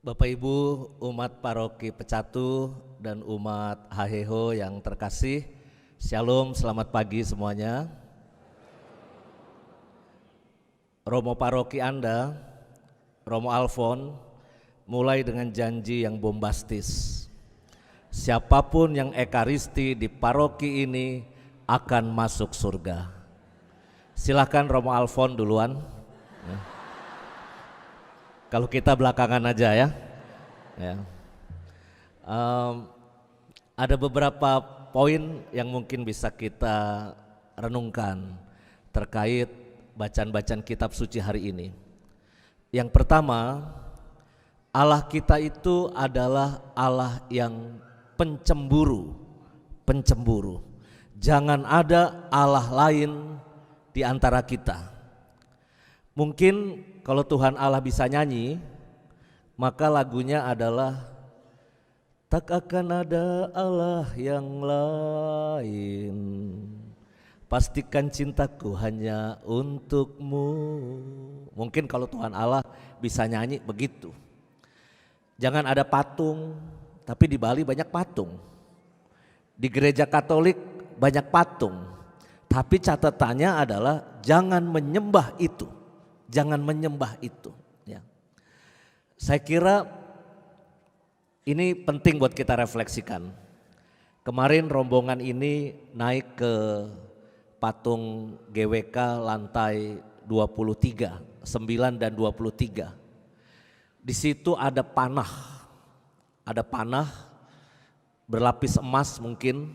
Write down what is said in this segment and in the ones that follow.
Bapak Ibu umat paroki Pecatu dan umat Haheho yang terkasih, Shalom, selamat pagi semuanya. Romo paroki Anda, Romo Alfon, mulai dengan janji yang bombastis. Siapapun yang ekaristi di paroki ini akan masuk surga. Silakan Romo Alfon duluan. Kalau kita belakangan aja ya. Ada beberapa poin yang mungkin bisa kita renungkan terkait bacaan-bacaan kitab suci hari ini. Yang pertama, Allah kita itu adalah Allah yang pencemburu. Jangan ada Allah lain di antara kita. Mungkin kalau Tuhan Allah bisa nyanyi, maka lagunya adalah tak akan ada Allah yang lain, pastikan cintaku hanya untukmu. Mungkin kalau Tuhan Allah bisa nyanyi begitu. Jangan ada patung, tapi di Bali banyak patung. Di gereja Katolik banyak patung, tapi catatannya adalah jangan menyembah itu. Jangan menyembah itu. Ya. Saya kira ini penting buat kita refleksikan. Kemarin rombongan ini naik ke patung GWK lantai 23, 9 dan 23. Di situ ada panah berlapis emas mungkin.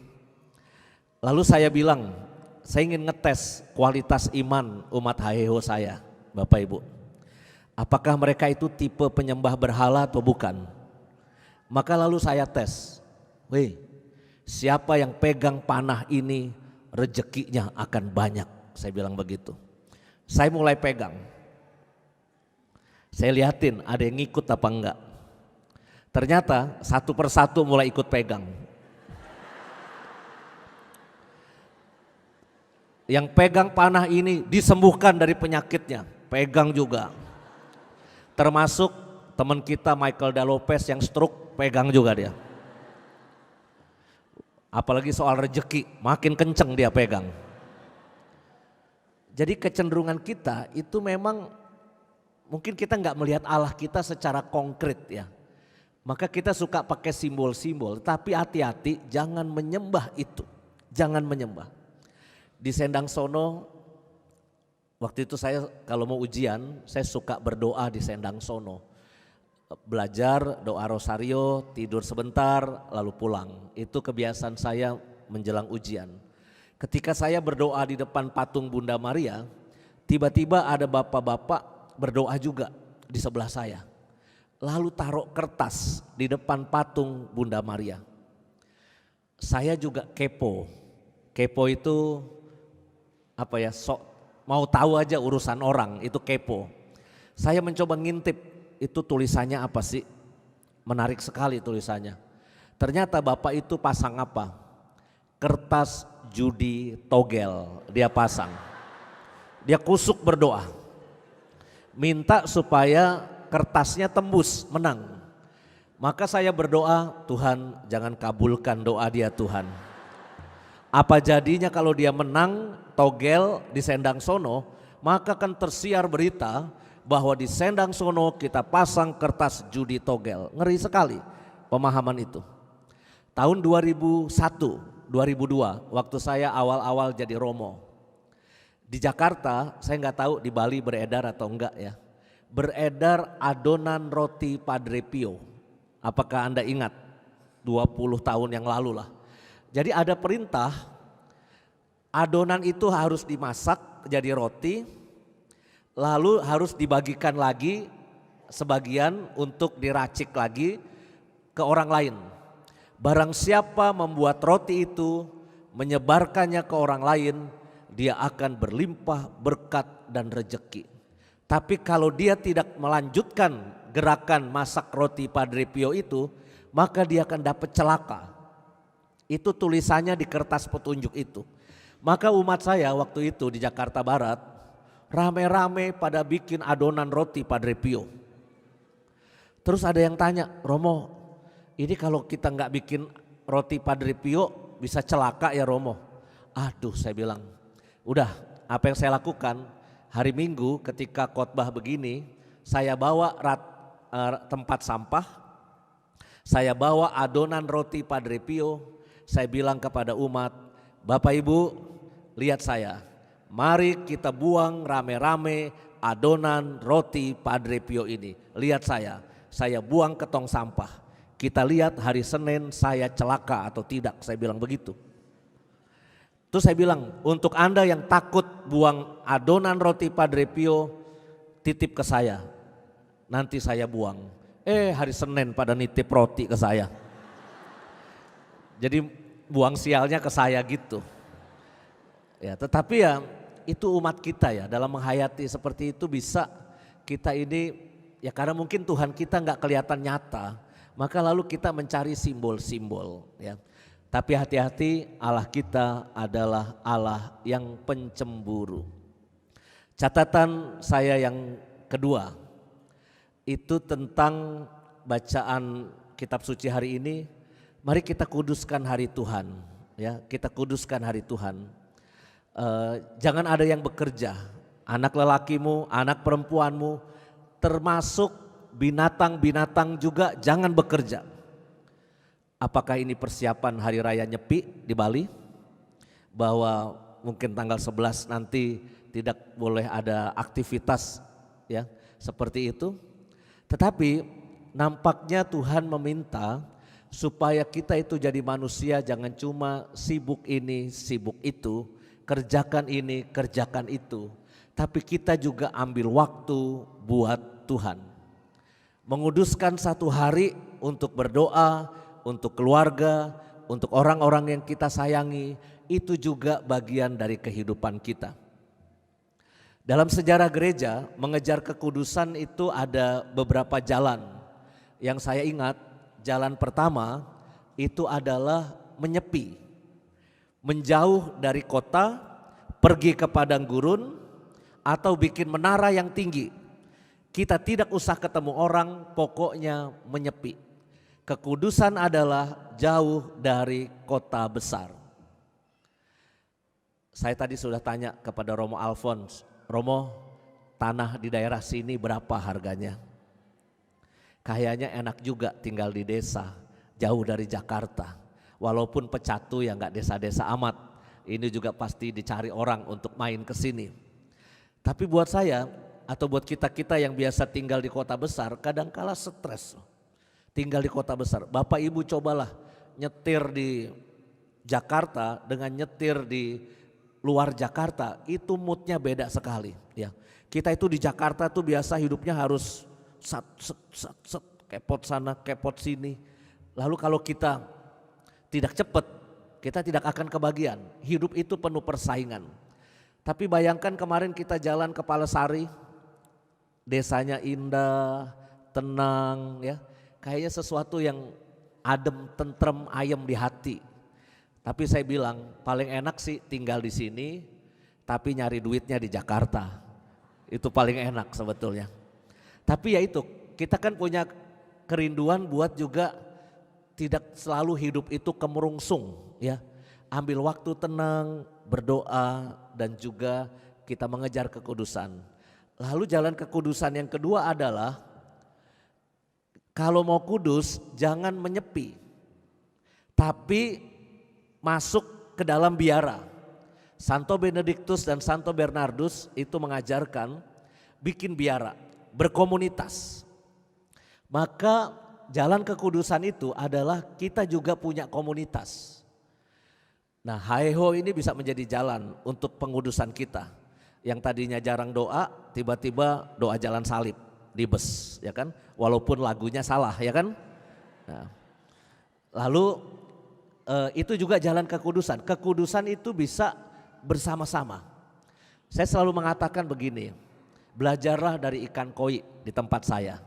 Lalu saya bilang, saya ingin ngetes kualitas iman umat Haheho saya. Bapak Ibu, apakah mereka itu tipe penyembah berhala atau bukan? Maka lalu saya tes, siapa yang pegang panah ini rezekinya akan banyak, saya bilang begitu. Saya mulai pegang, saya lihatin ada yang ngikut apa enggak. Ternyata satu persatu mulai ikut pegang. Yang pegang panah ini disembuhkan dari penyakitnya. Pegang juga, termasuk teman kita Michael Dalopes yang stroke, pegang juga dia. Apalagi soal rezeki, makin kenceng dia pegang. Jadi kecenderungan kita itu memang mungkin kita nggak melihat Allah kita secara konkret ya. Maka kita suka pakai simbol-simbol, tapi hati-hati jangan menyembah itu, jangan menyembah. Di Sendang Sono, waktu itu saya kalau mau ujian, saya suka berdoa di Sendang Sono. Belajar, doa rosario, tidur sebentar, lalu pulang. Itu kebiasaan saya menjelang ujian. Ketika saya berdoa di depan patung Bunda Maria, tiba-tiba ada bapak-bapak berdoa juga di sebelah saya. Lalu taruh kertas di depan patung Bunda Maria. Saya juga kepo. Kepo itu apa ya, mau tahu aja urusan orang, itu kepo. Saya mencoba ngintip itu tulisannya apa sih, menarik sekali tulisannya. Ternyata bapak itu pasang apa, kertas judi togel dia pasang. Dia kusuk berdoa, minta supaya kertasnya tembus menang. Maka saya berdoa, Tuhan jangan kabulkan doa dia Tuhan. Apa jadinya kalau dia menang togel di Sendang Sono, maka akan tersiar berita bahwa di Sendang Sono kita pasang kertas judi togel. Ngeri sekali pemahaman itu. Tahun 2001, 2002 waktu saya awal-awal jadi romo. Di Jakarta, saya nggak tahu di Bali beredar atau enggak ya. Beredar adonan roti Padre Pio. Apakah Anda ingat? 20 tahun yang lalu lah. Jadi ada perintah, adonan itu harus dimasak jadi roti, lalu harus dibagikan lagi sebagian untuk diracik lagi ke orang lain. Barang siapa membuat roti itu, menyebarkannya ke orang lain, dia akan berlimpah berkat dan rezeki. Tapi kalau dia tidak melanjutkan gerakan masak roti Padre Pio itu, maka dia akan dapat celaka. Itu tulisannya di kertas petunjuk itu. Maka umat saya waktu itu di Jakarta Barat rame-rame pada bikin adonan roti Padre Pio. Terus ada yang tanya, Romo, ini kalau kita nggak bikin roti Padre Pio bisa celaka ya Romo? Aduh, saya bilang, udah apa yang saya lakukan hari Minggu ketika khotbah begini, saya bawa tempat sampah, saya bawa adonan roti Padre Pio, saya bilang kepada umat, Bapak Ibu lihat saya, mari kita buang rame-rame adonan roti Padre Pio ini. Lihat saya buang ke tong sampah. Kita lihat hari Senin saya celaka atau tidak, saya bilang begitu. Terus saya bilang, untuk Anda yang takut buang adonan roti Padre Pio, titip ke saya, nanti saya buang. Hari Senin pada nitip roti ke saya. Jadi buang sialnya ke saya gitu. Ya, tetapi ya itu umat kita ya, dalam menghayati seperti itu bisa kita ini ya, karena mungkin Tuhan kita nggak kelihatan nyata, maka lalu kita mencari simbol-simbol ya. Tapi hati-hati, Allah kita adalah Allah yang pencemburu. Catatan saya yang kedua itu tentang bacaan kitab suci hari ini. Mari kita kuduskan hari Tuhan ya, kita kuduskan hari Tuhan. Jangan ada yang bekerja, anak lelakimu, anak perempuanmu, termasuk binatang-binatang juga jangan bekerja. Apakah ini persiapan hari raya Nyepi di Bali? Bahwa mungkin tanggal 11 nanti tidak boleh ada aktivitas ya seperti itu. Tetapi nampaknya Tuhan meminta supaya kita itu jadi manusia jangan cuma sibuk ini, sibuk itu, kerjakan ini, kerjakan itu. Tapi kita juga ambil waktu buat Tuhan. Menguduskan satu hari untuk berdoa, untuk keluarga, untuk orang-orang yang kita sayangi, itu juga bagian dari kehidupan kita. Dalam sejarah gereja, mengejar kekudusan itu ada beberapa jalan. Yang saya ingat, jalan pertama itu adalah menyepi, menjauh dari kota, pergi ke padang gurun, atau bikin menara yang tinggi. Kita tidak usah ketemu orang, pokoknya menyepi. Kekudusan adalah jauh dari kota besar. Saya tadi sudah tanya kepada Romo Alphonse, Romo, tanah di daerah sini berapa harganya? Kayaknya enak juga tinggal di desa, jauh dari Jakarta. Walaupun Pecatu ya nggak desa-desa amat, ini juga pasti dicari orang untuk main ke sini. Tapi buat saya atau buat kita-kita yang biasa tinggal di kota besar, kadangkala stres. Tinggal di kota besar, Bapak Ibu cobalah nyetir di Jakarta dengan nyetir di luar Jakarta, itu moodnya beda sekali. Ya, kita itu di Jakarta tuh biasa hidupnya harus sat, kepot sana, kepot sini. Lalu kalau kita tidak cepat, kita tidak akan kebagian. Hidup itu penuh persaingan. Tapi bayangkan kemarin kita jalan ke Palesari, desanya indah, tenang ya. Kayaknya sesuatu yang adem, tentrem, ayem di hati. Tapi saya bilang paling enak sih tinggal di sini, tapi nyari duitnya di Jakarta. Itu paling enak sebetulnya. Tapi ya itu, kita kan punya kerinduan buat juga tidak selalu hidup itu kemerungsung ya. Ambil waktu tenang, berdoa dan juga kita mengejar kekudusan. Lalu jalan kekudusan yang kedua adalah kalau mau kudus jangan menyepi. Tapi masuk ke dalam biara. Santo Benedictus dan Santo Bernardus itu mengajarkan bikin biara, berkomunitas. Maka jalan kekudusan itu adalah kita juga punya komunitas. Nah, Haeho ini bisa menjadi jalan untuk pengudusan kita. Yang tadinya jarang doa, tiba-tiba doa jalan salib di bus, ya kan? Walaupun lagunya salah, ya kan? Nah, lalu itu juga jalan kekudusan. Kekudusan itu bisa bersama-sama. Saya selalu mengatakan begini, belajarlah dari ikan koi di tempat saya,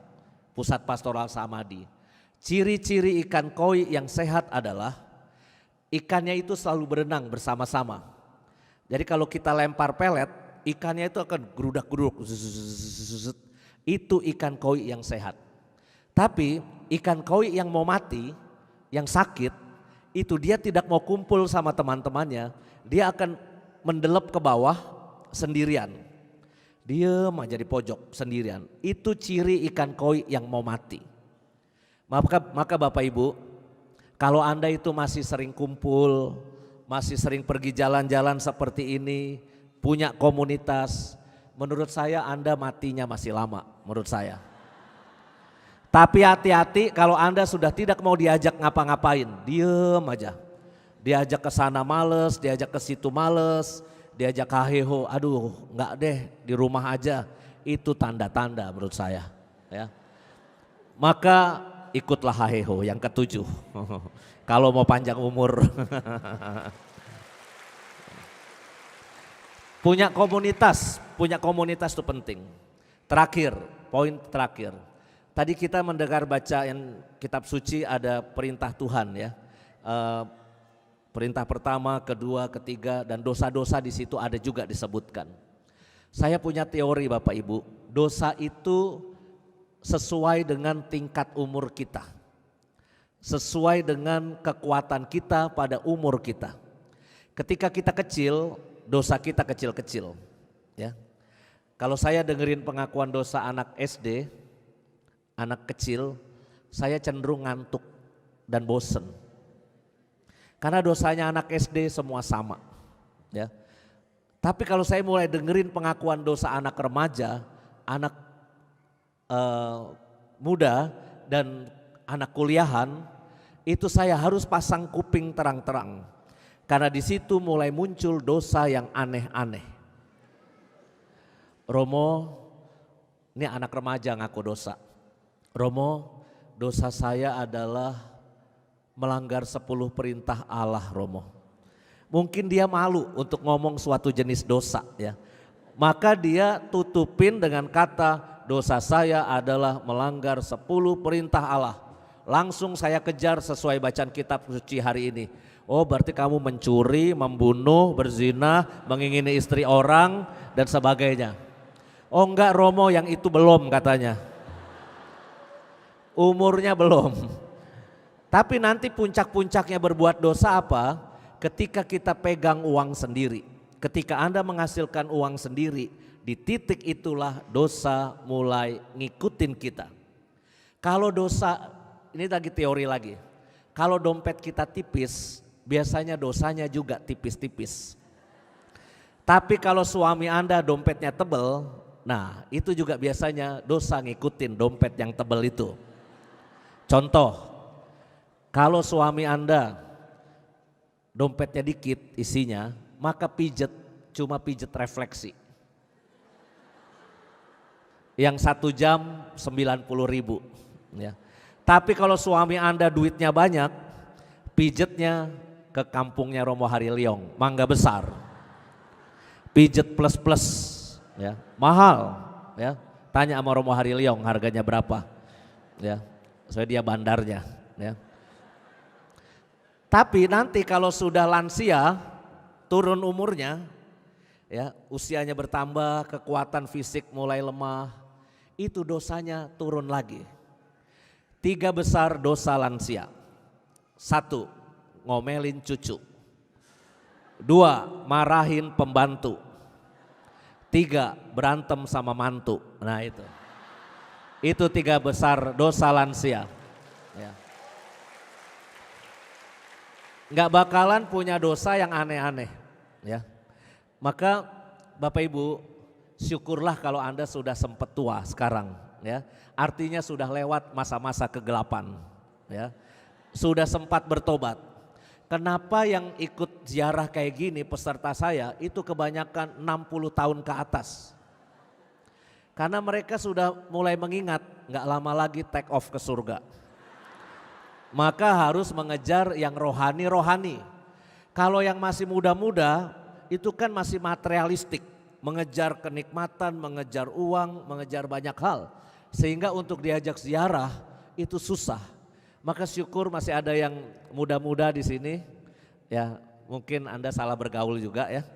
Pusat Pastoral Samadhi. Ciri-ciri ikan koi yang sehat adalah ikannya itu selalu berenang bersama-sama. Jadi kalau kita lempar pelet, ikannya itu akan gerudak-geruduk. Itu ikan koi yang sehat. Tapi ikan koi yang mau mati, yang sakit, itu dia tidak mau kumpul sama teman-temannya, dia akan mendelep ke bawah sendirian. Diem aja di pojok sendirian. Itu ciri ikan koi yang mau mati. Maka Bapak Ibu, kalau Anda itu masih sering kumpul, masih sering pergi jalan-jalan seperti ini, punya komunitas, menurut saya Anda matinya masih lama, menurut saya. Tapi hati-hati kalau Anda sudah tidak mau diajak ngapa-ngapain, diem aja. Diajak ke sana males, diajak ke situ males, diajak haheho, aduh enggak deh di rumah aja. Itu tanda-tanda menurut saya. Ya. Maka ikutlah haheho yang ketujuh. Kalau mau panjang umur. Punya komunitas itu penting. Terakhir, poin terakhir. Tadi kita mendengar baca yang kitab suci ada perintah Tuhan ya. Perintah pertama, kedua, ketiga dan dosa-dosa di situ ada juga disebutkan. Saya punya teori Bapak Ibu, dosa itu sesuai dengan tingkat umur kita. Sesuai dengan kekuatan kita pada umur kita. Ketika kita kecil, dosa kita kecil-kecil ya. Kalau saya dengerin pengakuan dosa anak SD, anak kecil, saya cenderung ngantuk dan bosen. Karena dosanya anak SD semua sama ya. Tapi kalau saya mulai dengerin pengakuan dosa anak remaja, anak muda dan anak kuliahan, itu saya harus pasang kuping terang-terang. Karena di situ mulai muncul dosa yang aneh-aneh. Romo, ini anak remaja ngaku dosa. Romo, dosa saya adalah melanggar 10 perintah Allah, Romo. Mungkin dia malu untuk ngomong suatu jenis dosa ya. Maka dia tutupin dengan kata dosa saya adalah melanggar 10 perintah Allah. Langsung saya kejar sesuai bacaan kitab suci hari ini. Oh berarti kamu mencuri, membunuh, berzina, mengingini istri orang dan sebagainya. Oh enggak Romo, yang itu belum katanya. Umurnya belum. Tapi nanti puncak-puncaknya berbuat dosa apa? Ketika kita pegang uang sendiri. Ketika Anda menghasilkan uang sendiri, di titik itulah dosa mulai ngikutin kita. Kalau dosa, ini lagi teori lagi. Kalau dompet kita tipis, biasanya dosanya juga tipis-tipis. Tapi kalau suami Anda dompetnya tebel, nah itu juga biasanya dosa ngikutin dompet yang tebel itu. Contoh, kalau suami Anda dompetnya dikit isinya, maka cuma pijet refleksi. Yang 1 jam 90.000 ya. Tapi kalau suami Anda duitnya banyak, pijetnya ke kampungnya Romo Hariliong, Mangga Besar. Pijet plus ya, mahal ya. Tanya sama Romo Hariliong harganya berapa. Ya. Soalnya dia bandarnya ya. Tapi nanti kalau sudah lansia, turun umurnya ya, usianya bertambah, kekuatan fisik mulai lemah, itu dosanya turun lagi. 3 besar dosa lansia. 1, ngomelin cucu. 2, marahin pembantu. 3, berantem sama mantu. Nah itu. Itu 3 besar dosa lansia. Ya. Nggak bakalan punya dosa yang aneh-aneh. Ya. Maka Bapak Ibu, syukurlah kalau Anda sudah sempat tua sekarang. Ya. Artinya sudah lewat masa-masa kegelapan. Ya. Sudah sempat bertobat. Kenapa yang ikut ziarah kayak gini peserta saya itu kebanyakan 60 tahun ke atas. Karena mereka sudah mulai mengingat gak lama lagi take off ke surga. Maka harus mengejar yang rohani-rohani. Kalau yang masih muda-muda itu kan masih materialistik. Mengejar kenikmatan, mengejar uang, mengejar banyak hal. Sehingga untuk diajak ziarah itu susah. Maka syukur masih ada yang muda-muda di sini. Ya mungkin Anda salah bergaul juga ya.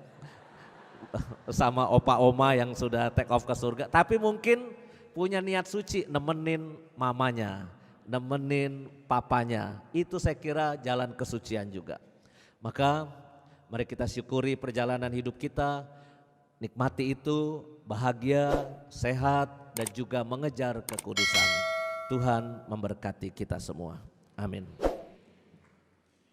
Sama opa-oma yang sudah take off ke surga. Tapi mungkin punya niat suci nemenin mamanya, nemenin papanya. Itu saya kira jalan kesucian juga. Maka mari kita syukuri perjalanan hidup kita, nikmati itu, bahagia, sehat, dan juga mengejar kekudusan. Tuhan memberkati kita semua. Amin.